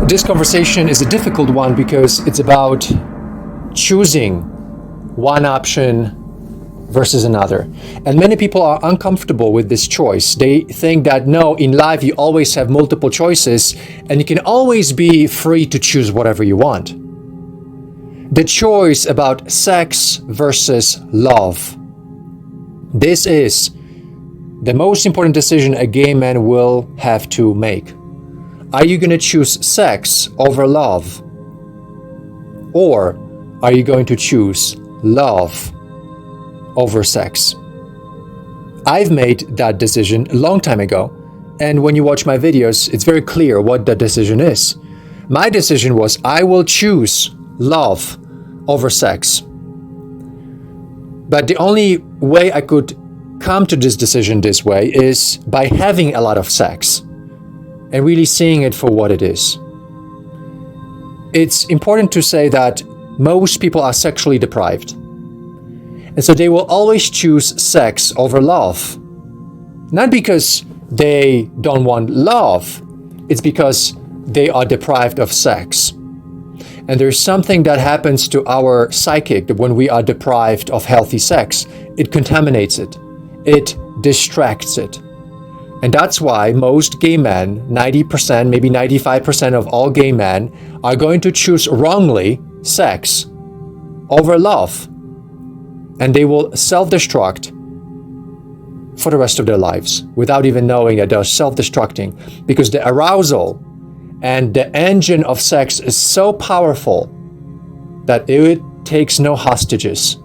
This conversation is a difficult one because it's about choosing one option versus another. And many people are uncomfortable with this choice. They think that no, in life you always have multiple choices and you can always be free to choose whatever you want. The choice about sex versus love. This is the most important decision a gay man will have to make. Are you going to choose sex over love? Or are you going to choose love over sex? I've made that decision a long time ago, and when you watch my videos, it's very clear what the decision is. My decision was I will choose love over sex. But the only way I could come to this decision this way is by having a lot of sex and really seeing it for what it is. It's important to say that most people are sexually deprived. And so they will always choose sex over love. Not because they don't want love, it's because they are deprived of sex. And there's something that happens to our psychic when we are deprived of healthy sex. It contaminates it. It distracts it. And that's why most gay men, 90%, maybe 95% of all gay men, are going to choose wrongly sex over love. And they will self-destruct for the rest of their lives without even knowing that they're self-destructing, because the arousal and the engine of sex is so powerful that it takes no hostages.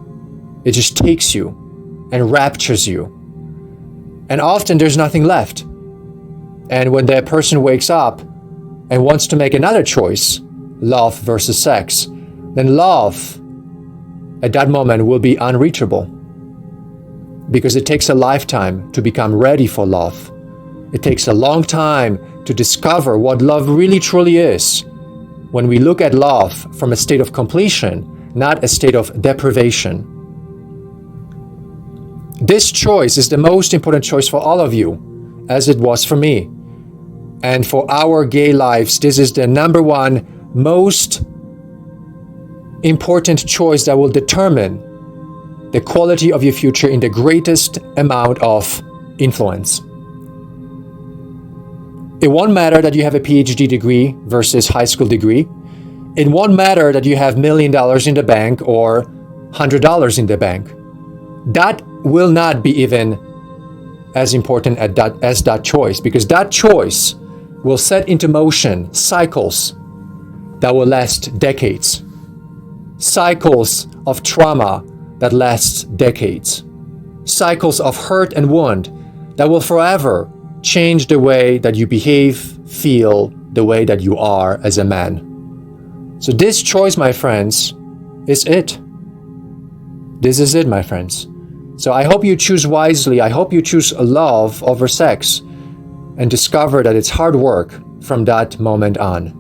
It just takes you and raptures you. And often there's nothing left. And when the person wakes up and wants to make another choice, love versus sex, then love at that moment will be unreachable, because it takes a lifetime to become ready for love. It takes a long time to discover what love really truly is when we look at love from a state of completion, not a state of deprivation. This choice is the most important choice for all of you, as it was for me. And for our gay lives, this is the number one most important choice that will determine the quality of your future in the greatest amount of influence. It won't matter that you have a PhD degree versus high school degree. It won't matter that you have $1 million in the bank or $100 in the bank. That will not be even as important as that choice, because that choice will set into motion cycles that will last decades. Cycles of trauma that last decades. Cycles of hurt and wound that will forever change the way that you behave, feel, the way that you are as a man. So this choice, my friends, is it. This is it, my friends. So I hope you choose wisely. I hope you choose love over sex and discover that it's hard work from that moment on.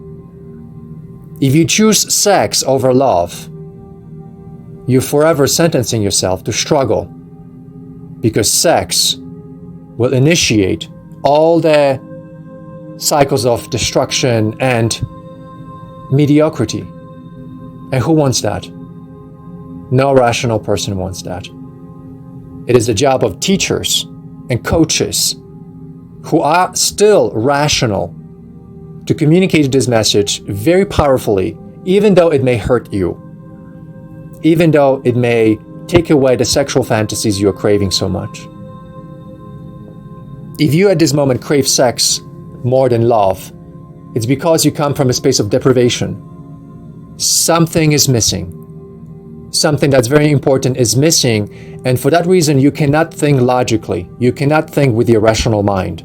If you choose sex over love, you're forever sentencing yourself to struggle, because sex will initiate all the cycles of destruction and mediocrity. And who wants that? No rational person wants that. It is the job of teachers and coaches who are still rational to communicate this message very powerfully, even though it may hurt you, even though it may take away the sexual fantasies you are craving so much. If you at this moment crave sex more than love, it's because you come from a space of deprivation. Something is missing. Something that's very important is missing, and for that reason you cannot think logically. You cannot think with your rational mind.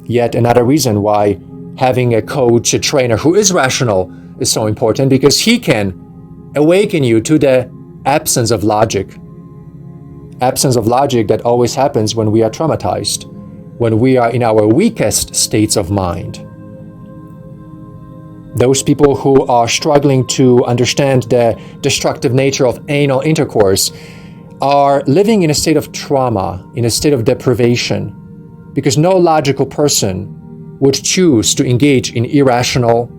Yet another reason why having a coach, a trainer who is rational is so important, because he can awaken you to the absence of logic. Absence of logic that always happens when we are traumatized, when we are in our weakest states of mind. Those people who are struggling to understand the destructive nature of anal intercourse are living in a state of trauma, in a state of deprivation, because no logical person would choose to engage in irrational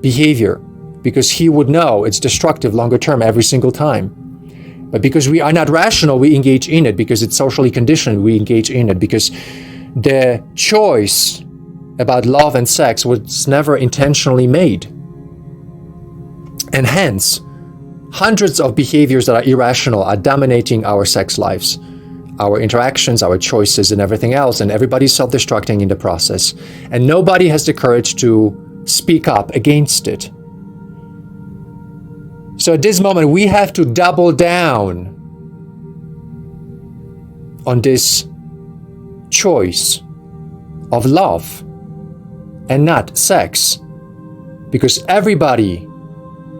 behavior because he would know it's destructive longer term every single time. But because we are not rational, we engage in it. Because it's socially conditioned, we engage in it. Because the choice about love and sex was never intentionally made. And hence, hundreds of behaviors that are irrational are dominating our sex lives, our interactions, our choices, and everything else. And everybody's self-destructing in the process. And nobody has the courage to speak up against it. So at this moment, we have to double down on this choice of love and not sex, because everybody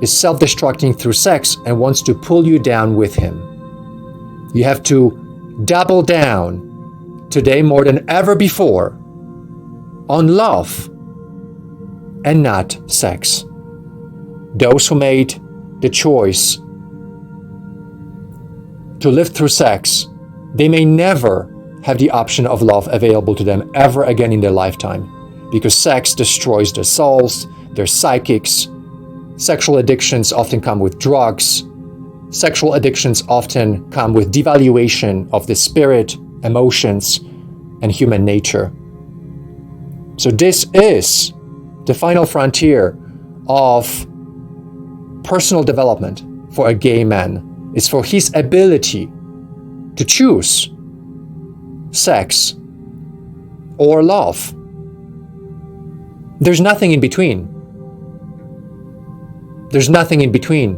is self-destructing through sex and wants to pull you down with him. You have to double down today more than ever before on love and not sex. Those who made the choice to live through sex, they may never have the option of love available to them ever again in their lifetime, because sex destroys their souls, their psychics. Sexual addictions often come with drugs. Sexual addictions often come with devaluation of the spirit, emotions, and human nature. So this is the final frontier of personal development for a gay man. Is for his ability to choose sex or love. There's nothing in between. There's nothing in between,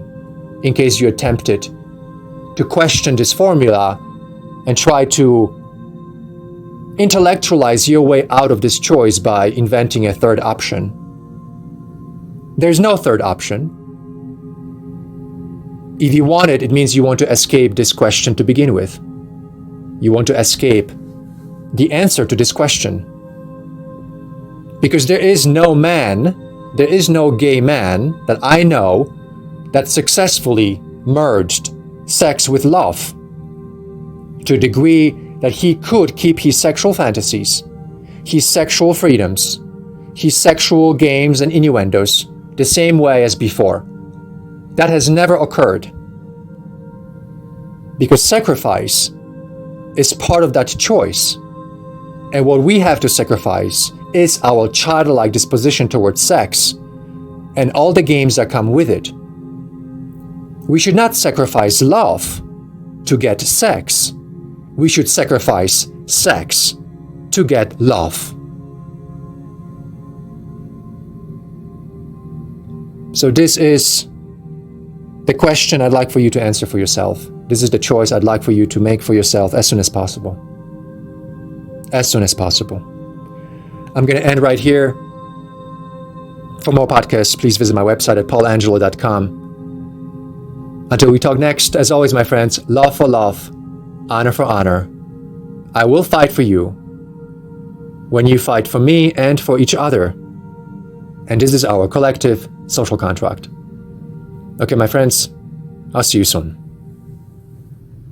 in case you attempted to question this formula and try to intellectualize your way out of this choice by inventing a third option. There's no third option. If you want it, it means you want to escape this question to begin with. You want to escape the answer to this question. Because there is no man, there is no gay man that I know that successfully merged sex with love to a degree that he could keep his sexual fantasies, his sexual freedoms, his sexual games and innuendos the same way as before. That has never occurred. Because sacrifice is part of that choice. And what we have to sacrifice is our childlike disposition towards sex and all the games that come with it. We should not sacrifice love to get sex. We should sacrifice sex to get love. So this is the question I'd like for you to answer for yourself. This is the choice I'd like for you to make for yourself as soon as possible. As soon as possible. I'm going to end right here. For more podcasts, please visit my website at paulangelo.com. Until we talk next, as always, my friends, love for love, honor for honor. I will fight for you when you fight for me and for each other. And this is our collective social contract. Okay, my friends, I'll see you soon.